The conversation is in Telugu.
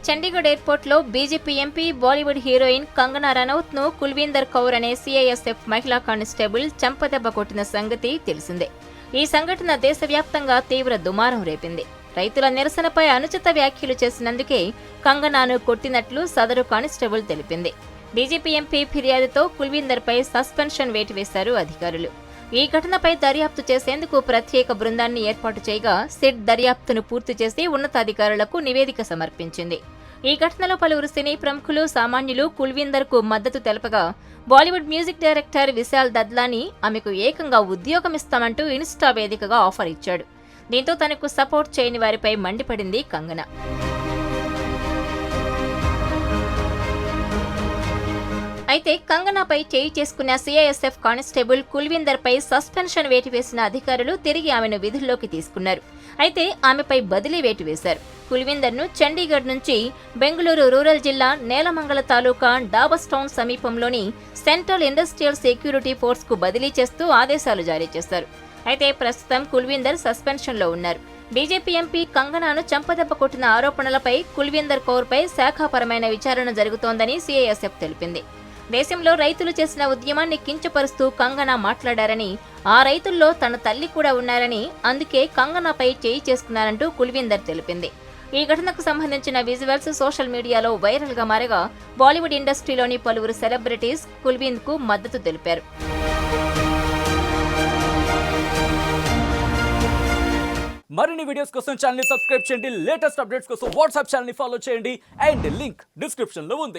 చండీగఢ్ ఎయిర్పోర్ట్లో BJP MP, Bollywood heroine Kangana రనౌత్ను కుల్వీందర్ కౌర్ అనే సీఐఎస్ఎఫ్ మహిళా కానిస్టేబుల్ చెంపదెబ్బ కొట్టిన సంగతి తెలిసిందే. ఈ సంఘటన దేశవ్యాప్తంగా తీవ్ర దుమారం రేపింది. రైతుల నిరసనపై అనుచిత వ్యాఖ్యలు చేసినందుకే కంగనాను కొట్టినట్లు సదరు కానిస్టేబుల్ తెలిపింది. బీజేపీ ఎంపీ ఫిర్యాదుతో కుల్వీందర్పై సస్పెన్షన్ వేటు వేశారు అధికారులు. ఈ ఘటనపై దర్యాప్తు చేసేందుకు ప్రత్యేక బృందాన్ని ఏర్పాటు చేయగా సిట్ దర్యాప్తును పూర్తి చేసి ఉన్నతాధికారులకు నివేదిక సమర్పించింది. ఈ ఘటనలో పలువురు సినీ ప్రముఖులు, సామాన్యులు కుల్వీందర్కు మద్దతు తెలపగా బాలీవుడ్ మ్యూజిక్ డైరెక్టర్ విశాల్ దద్లానీ ఆమెకు ఏకంగా ఉద్యోగమిస్తామంటూ ఇన్స్టా వేదికగా ఆఫర్ ఇచ్చాడు. దీంతో తనకు సపోర్ట్ చేయని వారిపై మండిపడింది కంగనా. అయితే కంగనాపై చేయి చేసుకున్న సీఐఎస్ఎఫ్ కానిస్టేబుల్ కుల్వీందర్పై సస్పెన్షన్ వేటు వేసిన అధికారులు తిరిగి ఆమెను విధుల్లోకి తీసుకున్నారు. అయితే ఆమెపై బదిలీ వేటు వేశారు. కుల్వీందర్ను చండీగఢ్ నుంచి బెంగళూరు రూరల్ జిల్లా నేలమంగళ తాలూకా డాబస్టౌన్ సమీపంలోని సెంట్రల్ ఇండస్ట్రియల్ సెక్యూరిటీ ఫోర్స్కు బదిలీ చేస్తూ ఆదేశాలు జారీ చేశారు. అయితే ప్రస్తుతం కుల్వీందర్ సస్పెన్షన్లో ఉన్నారు. బీజేపీ ఎంపీ కంగనాను చంపదెబ్బ కొట్టిన ఆరోపణలపై కుల్వీందర్ కౌర్పై శాఖాపరమైన విచారణ జరుగుతోందని సీఐఎస్ఎఫ్ తెలిపింది. దేశంలో రైతులు చేసిన ఉద్యమాన్ని కించపరుస్తూ కంగనా మాట్లాడారని, ఆ రైతుల్లో తన తల్లి కూడా ఉన్నారని, అందుకే కంగనాపై చేయి చేసుకున్నారంటూ కుల్వీందర్ తెలిపింది. ఈ ఘటనకు సంబంధించిన విజువల్స్ సోషల్ మీడియాలో వైరల్ గా మారగా బాలీవుడ్ ఇండస్ట్రీలోని పలువురు సెలబ్రిటీస్ కుల్వీందర్కు మద్దతు తెలిపారు. మరిన్ని వీడియోస్ కోసం ఛానల్ ని సబ్స్క్రైబ్ చేయండి. లేటెస్ట్ అప్డేట్స్ కోసం వాట్సాప్ ఛానల్ ని ఫాలో చేయండి. అండ్ లింక్ డిస్క్రిప్షన్ లో ఉంది.